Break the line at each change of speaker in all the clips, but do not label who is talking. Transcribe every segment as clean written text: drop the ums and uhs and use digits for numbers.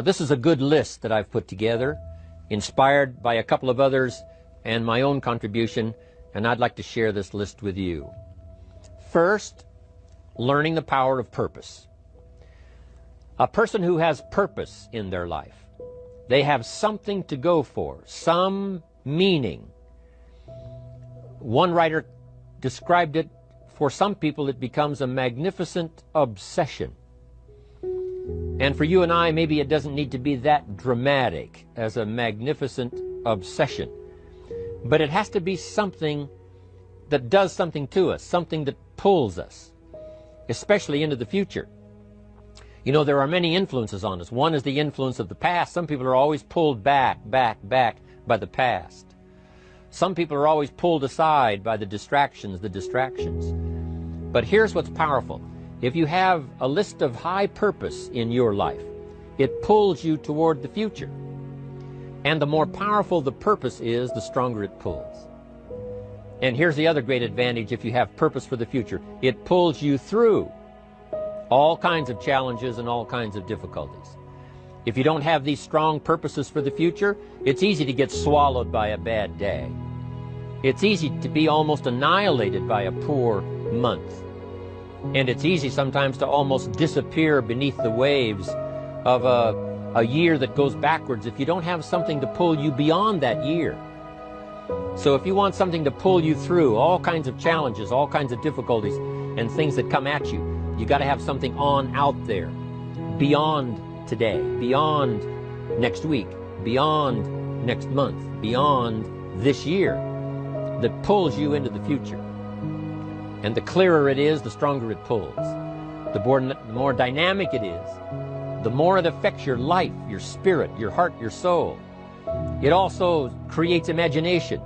This is a good list that I've put together, inspired by a couple of others and my own contribution, and I'd like to share this list with you. First, learning the power of purpose. A person who has purpose in their life, they have something to go for, some meaning. One writer described it, for some people it becomes a magnificent obsession. And for you and I, maybe it doesn't need to be that dramatic as a magnificent obsession. But it has to be something that does something to us, something that pulls us, especially into the future. You know, there are many influences on us. One is the influence of the past. Some people are always pulled back by the past. Some people are always pulled aside by the distractions. But here's what's powerful. If you have a list of high purpose in your life, it pulls you toward the future. And the more powerful the purpose is, the stronger it pulls. And here's the other great advantage if you have purpose for the future. It pulls you through all kinds of challenges and all kinds of difficulties. If you don't have these strong purposes for the future, it's easy to get swallowed by a bad day. It's easy to be almost annihilated by a poor month. And it's easy sometimes to almost disappear beneath the waves of a year that goes backwards if you don't have something to pull you beyond that year. So if you want something to pull you through all kinds of challenges, all kinds of difficulties and things that come at you, you got to have something on out there, beyond today, beyond next week, beyond next month, beyond this year, that pulls you into the future. And the clearer it is, the stronger it pulls. The more dynamic it is, the more it affects your life, your spirit, your heart, your soul. It also creates imagination.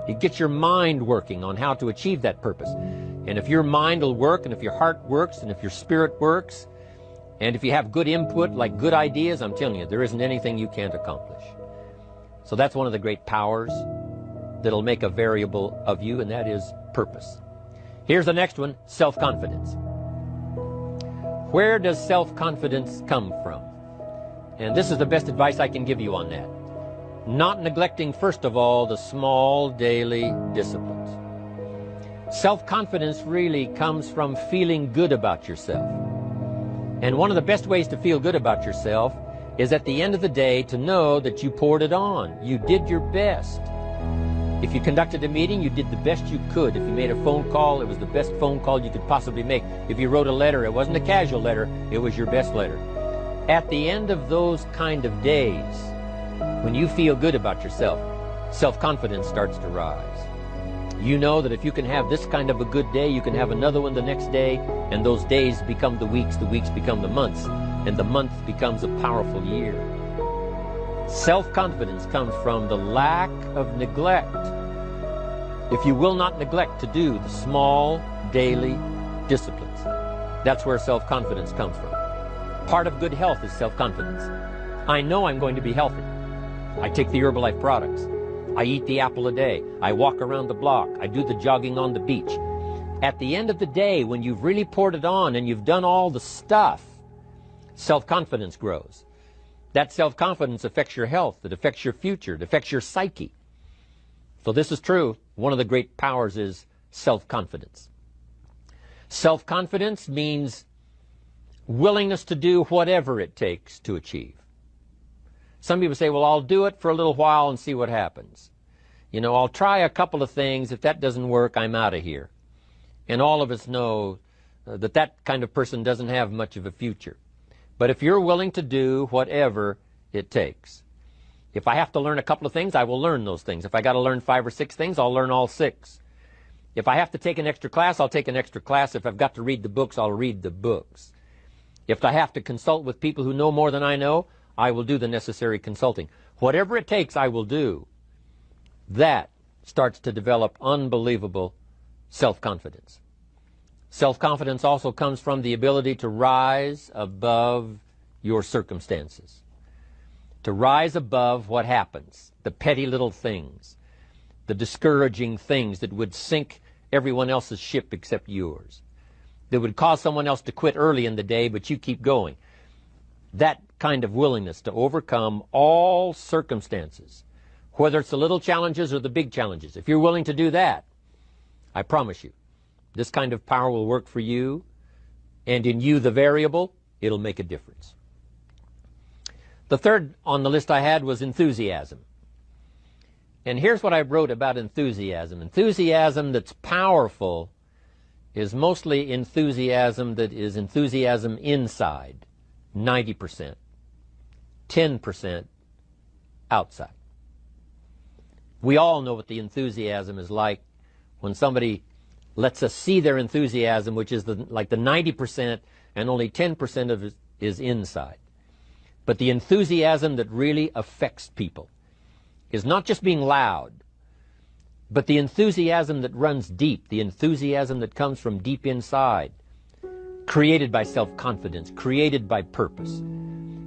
It gets your mind working on how to achieve that purpose. And if your mind will work, and if your heart works, and if your spirit works, and if you have good input, like good ideas, I'm telling you, there isn't anything you can't accomplish. So that's one of the great powers that'll make a variable of you, and that is purpose. Here's the next one, self-confidence. Where does self-confidence come from? And this is the best advice I can give you on that. Not neglecting, first of all, the small daily disciplines. Self-confidence really comes from feeling good about yourself. And one of the best ways to feel good about yourself is at the end of the day to know that you poured it on. You did your best. If you conducted a meeting, you did the best you could. If you made a phone call, it was the best phone call you could possibly make. If you wrote a letter, it wasn't a casual letter, it was your best letter. At the end of those kind of days, when you feel good about yourself, self-confidence starts to rise. You know that if you can have this kind of a good day, you can have another one the next day, and those days become the weeks become the months, and the month becomes a powerful year. Self-confidence comes from the lack of neglect. If you will not neglect to do the small daily disciplines, that's where self-confidence comes from. Part of good health is self-confidence. I know I'm going to be healthy. I take the Herbalife products. I eat the apple a day. I walk around the block. I do the jogging on the beach. At the end of the day, when you've really poured it on and you've done all the stuff, self-confidence grows. That self-confidence affects your health. It affects your future. It affects your psyche. So this is true. One of the great powers is self-confidence. Self-confidence means willingness to do whatever it takes to achieve. Some people say, well, I'll do it for a little while and see what happens. You know, I'll try a couple of things. If that doesn't work, I'm out of here. And all of us know that that kind of person doesn't have much of a future. But if you're willing to do whatever it takes, if I have to learn a couple of things, I will learn those things. If I got to learn 5 or 6 things, I'll learn all 6. If I have to take an extra class, I'll take an extra class. If I've got to read the books, I'll read the books. If I have to consult with people who know more than I know, I will do the necessary consulting. Whatever it takes, I will do. That starts to develop unbelievable self-confidence. Self-confidence also comes from the ability to rise above your circumstances. To rise above what happens, the petty little things, the discouraging things that would sink everyone else's ship except yours, that would cause someone else to quit early in the day, but you keep going. That kind of willingness to overcome all circumstances, whether it's the little challenges or the big challenges, if you're willing to do that, I promise you, this kind of power will work for you, and in you, the variable, it'll make a difference. The third on the list I had was enthusiasm. And here's what I wrote about enthusiasm. Enthusiasm that's powerful is mostly enthusiasm that is enthusiasm inside, 90%, 10% outside. We all know what the enthusiasm is like when somebody lets us see their enthusiasm, which is like the 90%, and only 10% of it is inside. But the enthusiasm that really affects people is not just being loud, but the enthusiasm that runs deep, the enthusiasm that comes from deep inside, created by self-confidence, created by purpose,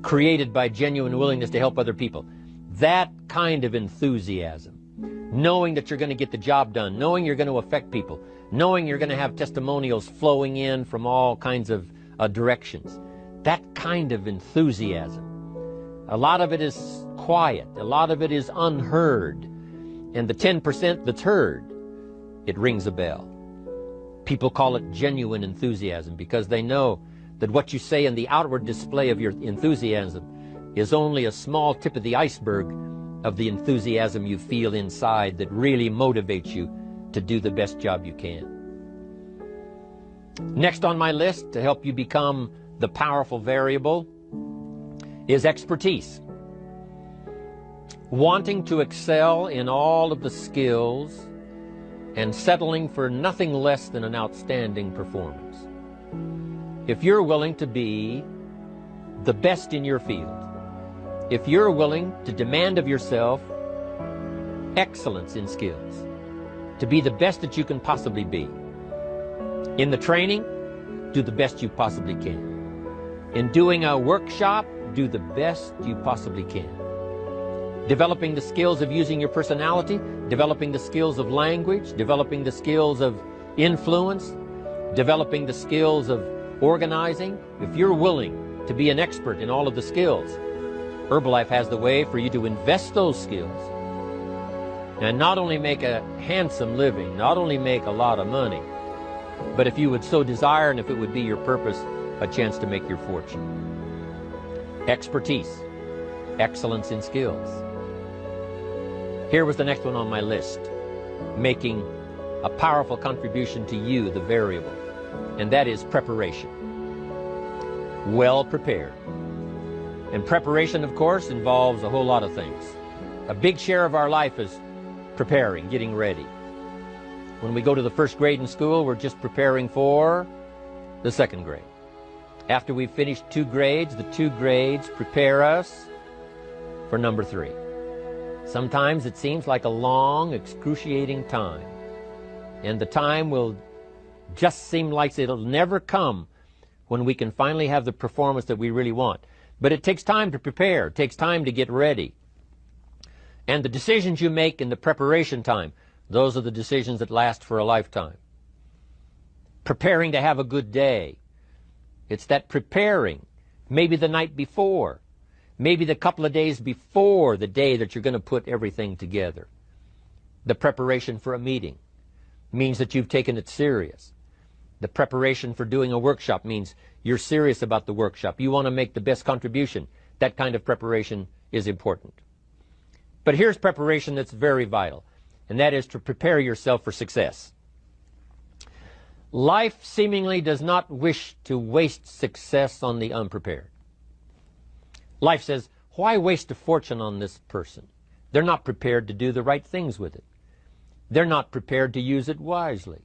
created by genuine willingness to help other people. That kind of enthusiasm, knowing that you're going to get the job done, knowing you're going to affect people, knowing you're going to have testimonials flowing in from all kinds of directions. That kind of enthusiasm. A lot of it is quiet. A lot of it is unheard. And the 10% that's heard, it rings a bell. People call it genuine enthusiasm because they know that what you say in the outward display of your enthusiasm is only a small tip of the iceberg of the enthusiasm you feel inside that really motivates you to do the best job you can. Next on my list to help you become the powerful variable is expertise. Wanting to excel in all of the skills and settling for nothing less than an outstanding performance. If you're willing to be the best in your field, if you're willing to demand of yourself excellence in skills, to be the best that you can possibly be, in the training, do the best you possibly can. In doing a workshop, do the best you possibly can. Developing the skills of using your personality, developing the skills of language, developing the skills of influence, developing the skills of organizing. If you're willing to be an expert in all of the skills, Herbalife has the way for you to invest those skills and not only make a handsome living, not only make a lot of money, but if you would so desire and if it would be your purpose, a chance to make your fortune. Expertise, excellence in skills. Here was the next one on my list, making a powerful contribution to you, the variable, and that is preparation. Well prepared. And preparation, of course, involves a whole lot of things. A big share of our life is preparing, getting ready. When we go to the first grade in school, we're just preparing for the second grade. After we've finished 2 grades, the 2 grades prepare us for number 3. Sometimes it seems like a long, excruciating time. And the time will just seem like it'll never come when we can finally have the performance that we really want. But it takes time to prepare. It takes time to get ready. And the decisions you make in the preparation time, those are the decisions that last for a lifetime. Preparing to have a good day. It's that preparing, maybe the night before, maybe the couple of days before the day that you're going to put everything together. The preparation for a meeting means that you've taken it serious. The preparation for doing a workshop means you're serious about the workshop. You want to make the best contribution. That kind of preparation is important. But here's preparation that's very vital, and that is to prepare yourself for success. Life seemingly does not wish to waste success on the unprepared. Life says, why waste a fortune on this person? They're not prepared to do the right things with it. They're not prepared to use it wisely.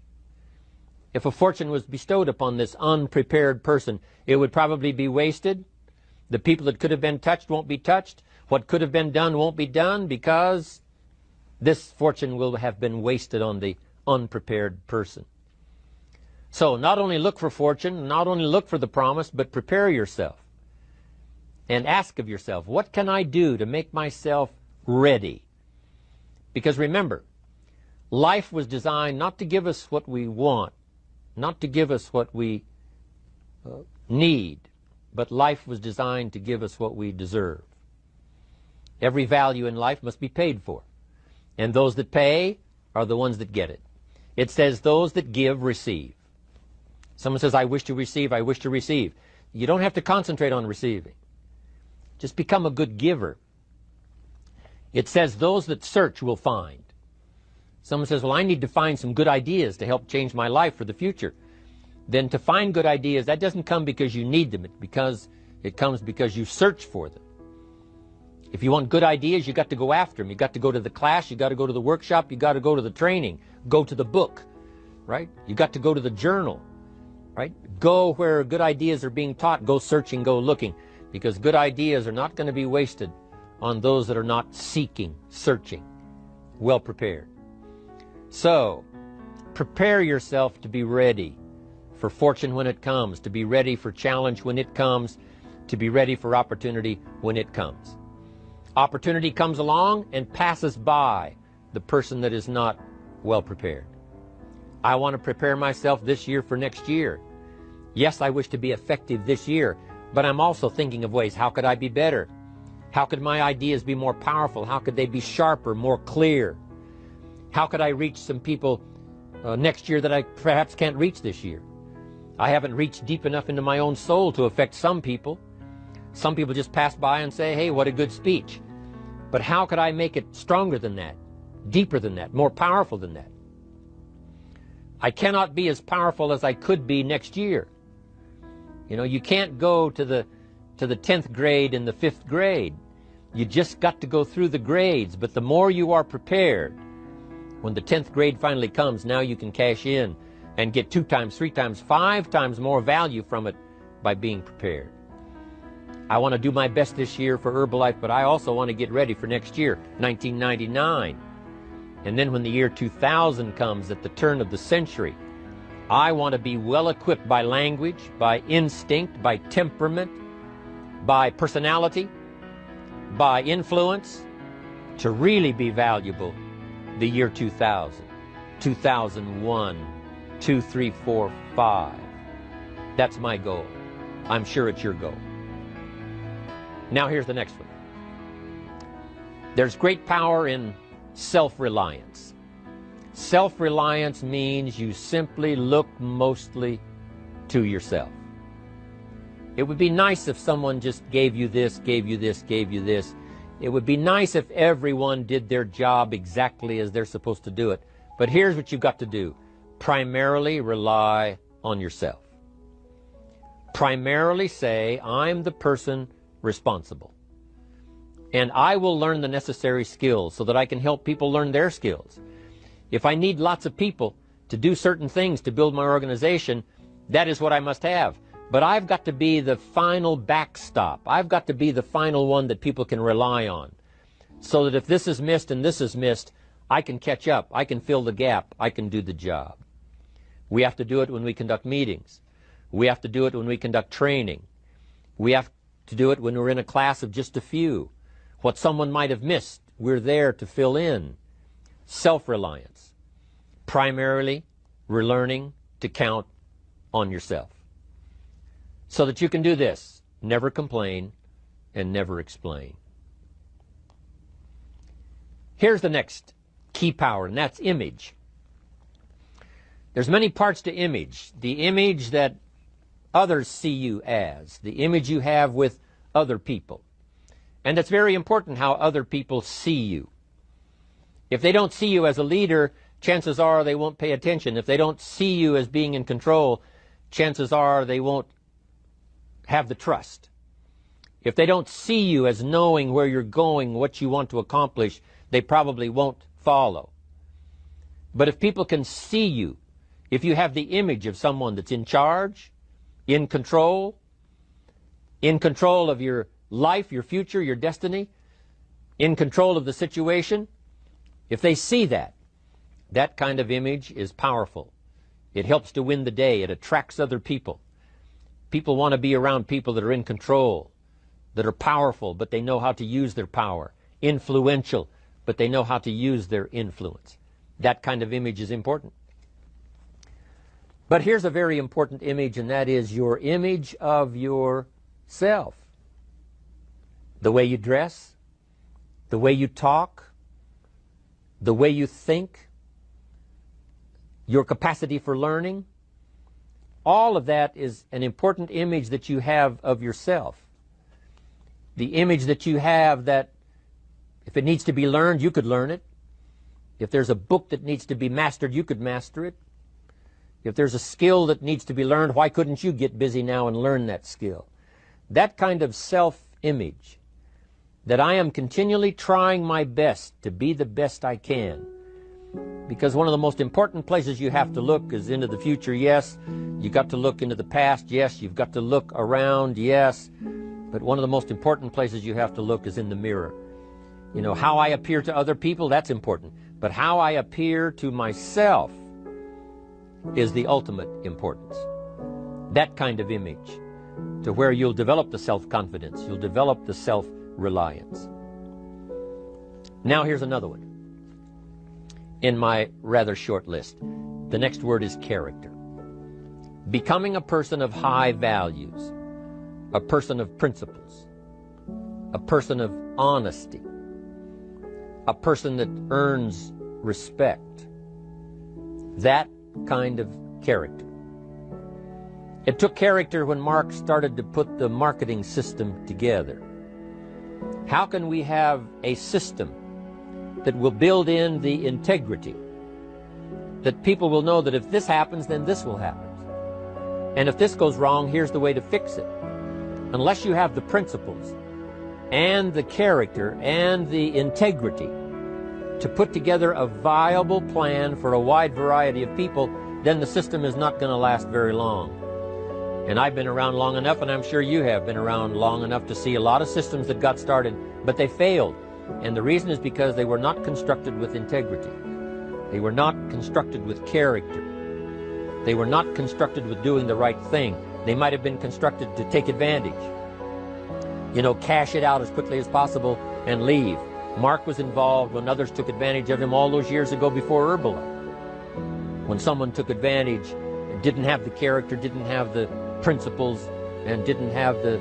If a fortune was bestowed upon this unprepared person, it would probably be wasted. The people that could have been touched won't be touched. What could have been done won't be done because this fortune will have been wasted on the unprepared person. So not only look for fortune, not only look for the promise, but prepare yourself and ask of yourself, what can I do to make myself ready? Because remember, life was designed not to give us what we want, not to give us what we need, but life was designed to give us what we deserve. Every value in life must be paid for, and those that pay are the ones that get it. It says those that give receive. Someone says, I wish to receive, I wish to receive. You don't have to concentrate on receiving. Just become a good giver. It says those that search will find. Someone says, well, I need to find some good ideas to help change my life for the future. Then to find good ideas, that doesn't come because you need them. It comes because you search for them. If you want good ideas, you got to go after them. You got to go to the class, you got to go to the workshop, you got to go to the training, go to the book, right? You got to go to the journal, right? Go where good ideas are being taught. Go searching, go looking, because good ideas are not going to be wasted on those that are not seeking, searching, well prepared. So, prepare yourself to be ready for fortune when it comes, to be ready for challenge when it comes, to be ready for opportunity when it comes. Opportunity comes along and passes by the person that is not well prepared. I want to prepare myself this year for next year. Yes, I wish to be effective this year, but I'm also thinking of ways, how could I be better? How could my ideas be more powerful? How could they be sharper, more clear? How could I reach some people next year that I perhaps can't reach this year? I haven't reached deep enough into my own soul to affect some people. Some people just pass by and say, hey, what a good speech. But how could I make it stronger than that, deeper than that, more powerful than that? I cannot be as powerful as I could be next year. You know, you can't go to the 10th grade in the 5th grade. You just got to go through the grades. But the more you are prepared, when the 10th grade finally comes, now you can cash in and get 2 times, 3 times, 5 times more value from it by being prepared. I want to do my best this year for Herbalife, but I also want to get ready for next year, 1999. And then when the year 2000 comes, at the turn of the century, I want to be well equipped by language, by instinct, by temperament, by personality, by influence, to really be valuable the year 2000, 2001, 2, 3, 4, 5. That's my goal. I'm sure it's your goal. Now here's the next one. There's great power in self-reliance. Self-reliance means you simply look mostly to yourself. It would be nice if someone just gave you this, gave you this, gave you this. It would be nice if everyone did their job exactly as they're supposed to do it. But here's what you've got to do. Primarily rely on yourself. Primarily say, I'm the person responsible. And I will learn the necessary skills so that I can help people learn their skills. If I need lots of people to do certain things to build my organization, that is what I must have. But I've got to be the final backstop. I've got to be the final one that people can rely on. So that if this is missed and this is missed, I can catch up. I can fill the gap. I can do the job. We have to do it when we conduct meetings. We have to do it when we conduct training. We have to do it when we're in a class of just a few. What someone might have missed, we're there to fill in. Self-reliance. Primarily, we're learning to count on yourself. So that you can do this. Never complain and never explain. Here's the next key power, and that's image. There's many parts to image. The image that others see you as. The image you have with other people. And it's very important how other people see you. If they don't see you as a leader, chances are they won't pay attention. If they don't see you as being in control, chances are they won't have the trust. If they don't see you as knowing where you're going, what you want to accomplish, they probably won't follow. But if people can see you, if you have the image of someone that's in charge, in control of your life, your future, your destiny, in control of the situation, if they see that, that kind of image is powerful. It helps to win the day. It attracts other people. People want to be around people that are in control, that are powerful, but they know how to use their power. Influential, but they know how to use their influence. That kind of image is important. But here's a very important image, and that is your image of yourself. self. The way you dress, the way you talk, the way you think, your capacity for learning, all of that is an important image that you have of yourself. The image that you have that if it needs to be learned, you could learn it. If there's a book that needs to be mastered, you could master it. If there's a skill that needs to be learned, why couldn't you get busy now and learn that skill? That kind of self-image, that I am continually trying my best to be the best I can. Because one of the most important places you have to look is into the future, yes. You got to look into the past, yes. You've got to look around, yes. But one of the most important places you have to look is in the mirror. You know, how I appear to other people, that's important. But how I appear to myself is the ultimate importance. That kind of image, to where you'll develop the self-confidence, you'll develop the self-reliance. Now here's another one in my rather short list. The next word is character. Becoming a person of high values, a person of principles, a person of honesty, a person that earns respect. That kind of character. It took character when Mark started to put the marketing system together. How can we have a system that will build in the integrity, that people will know that if this happens, then this will happen, and if this goes wrong, here's the way to fix it? Unless you have the principles and the character and the integrity to put together a viable plan for a wide variety of people, then the system is not going to last very long. And I've been around long enough, and I'm sure you have been around long enough to see a lot of systems that got started, but they failed. And the reason is because they were not constructed with integrity. They were not constructed with character. They were not constructed with doing the right thing. They might have been constructed to take advantage. You know, cash it out as quickly as possible and leave. Mark was involved when others took advantage of him all those years ago before Herbalife. When someone took advantage, didn't have the character, didn't have the principles, and didn't have the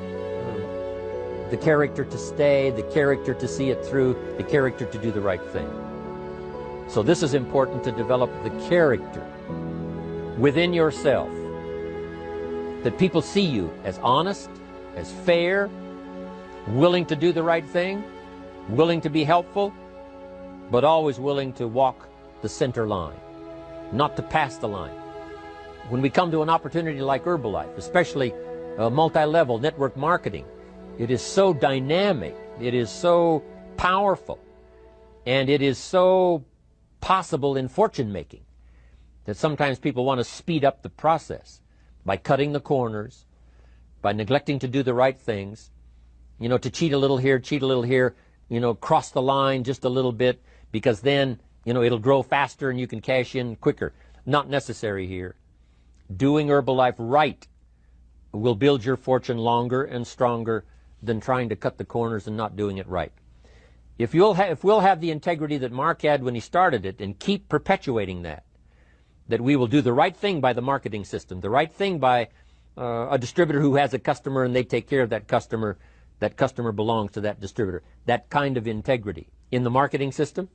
character to stay, the character to see it through, the character to do the right thing. So this is important, to develop the character within yourself, that people see you as honest, as fair, willing to do the right thing, willing to be helpful, but always willing to walk the center line, not to pass the line. When we come to an opportunity like Herbalife, especially multi-level network marketing, it is so dynamic, it is so powerful, and it is so possible in fortune making that sometimes people want to speed up the process by cutting the corners, by neglecting to do the right things, you know, to cheat a little here, you know, cross the line just a little bit, because then, you know, it'll grow faster and you can cash in quicker. Not necessary here. Doing Herbalife right will build your fortune longer and stronger than trying to cut the corners and not doing it right. If we'll have the integrity that Mark had when he started it, and keep perpetuating that we will do the right thing by the marketing system, the right thing by a distributor who has a customer and they take care of that customer belongs to that distributor. That kind of integrity in the marketing system,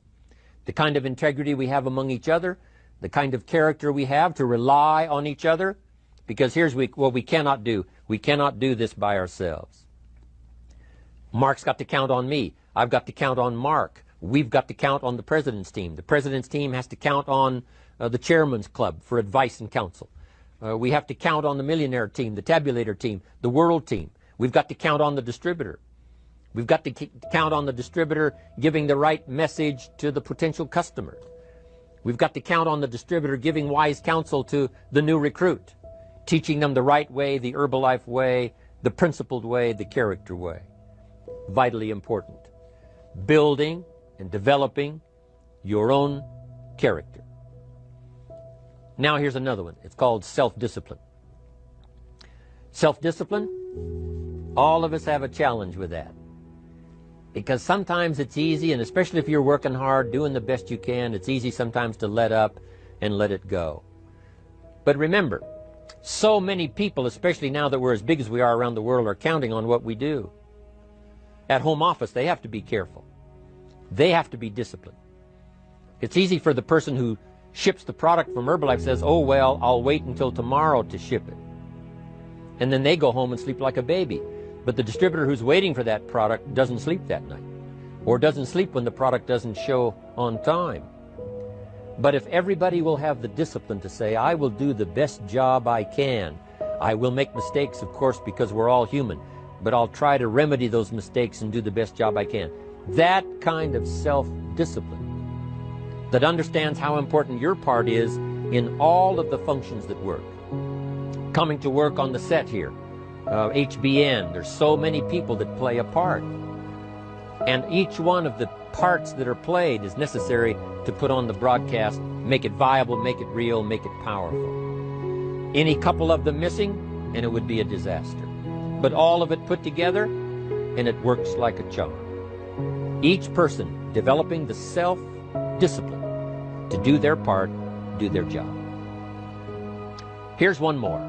the kind of integrity we have among each other, the kind of character we have to rely on each other, because here's what we cannot do. We cannot do this by ourselves. Mark's got to count on me. I've got to count on Mark. We've got to count on the president's team. The president's team has to count on the chairman's club for advice and counsel. We have to count on the millionaire team, the tabulator team, the world team. We've got to count on the distributor. We've got to count on the distributor giving the right message to the potential customer. We've got to count on the distributor giving wise counsel to the new recruit, teaching them the right way, the Herbalife way, the principled way, the character way. Vitally important. Building and developing your own character. Now here's another one. It's called self-discipline. Self-discipline, all of us have a challenge with that. Because sometimes it's easy, and especially if you're working hard, doing the best you can, it's easy sometimes to let up and let it go. But remember, So many people, especially now that we're as big as we are around the world, are counting on what we do. At home office, they have to be careful. They have to be disciplined. It's easy for the person who ships the product from Herbalife says, oh, well, I'll wait until tomorrow to ship it. And then they go home and sleep like a baby. But the distributor who's waiting for that product doesn't sleep that night, or doesn't sleep when the product doesn't show on time. But if everybody will have the discipline to say, I will do the best job I can. I will make mistakes, of course, because we're all human, but I'll try to remedy those mistakes and do the best job I can. That kind of self-discipline that understands how important your part is in all of the functions that work. Coming to work on the set here, HBN, there's so many people that play a part. And each one of the parts that are played is necessary to put on the broadcast, make it viable, make it real, make it powerful. Any couple of them missing, and it would be a disaster. But all of it put together, and it works like a charm. Each person developing the self-discipline to do their part, do their job. Here's one more,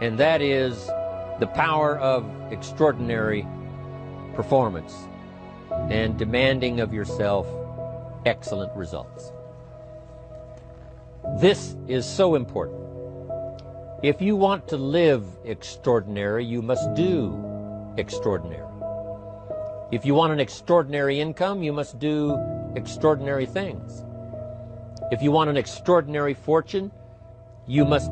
and that is the power of extraordinary performance and demanding of yourself excellent results. This is so important. If you want to live extraordinary, you must do extraordinary. If you want an extraordinary income, you must do extraordinary things. If you want an extraordinary fortune, you must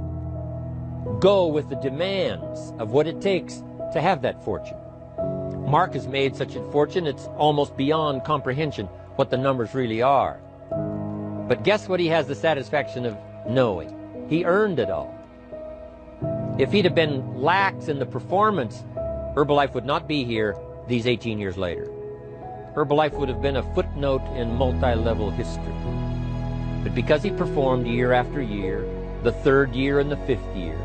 go with the demands of what it takes to have that fortune. Mark has made such a fortune, it's almost beyond comprehension what the numbers really are. But guess what he has the satisfaction of knowing? He earned it all. If he'd have been lax in the performance, Herbalife would not be here these 18 years later. Herbalife would have been a footnote in multi-level history. But because he performed year after year, the 3rd year and the 5th year,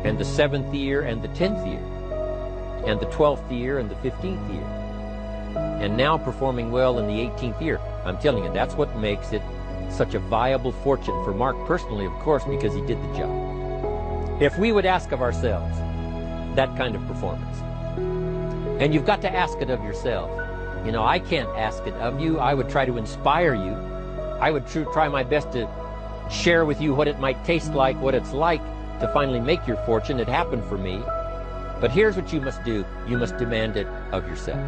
and the 7th year and the 10th year, and the 12th year and the 15th year, and now performing well in the 18th year, I'm telling you, that's what makes it such a viable fortune for Mark personally, of course, because he did the job. If we would ask of ourselves that kind of performance, and you've got to ask it of yourself. You know, I can't ask it of you. I would try to inspire you. I would try my best to share with you what it might taste like, what it's like to finally make your fortune. It happened for me. But here's what you must do. You must demand it of yourself.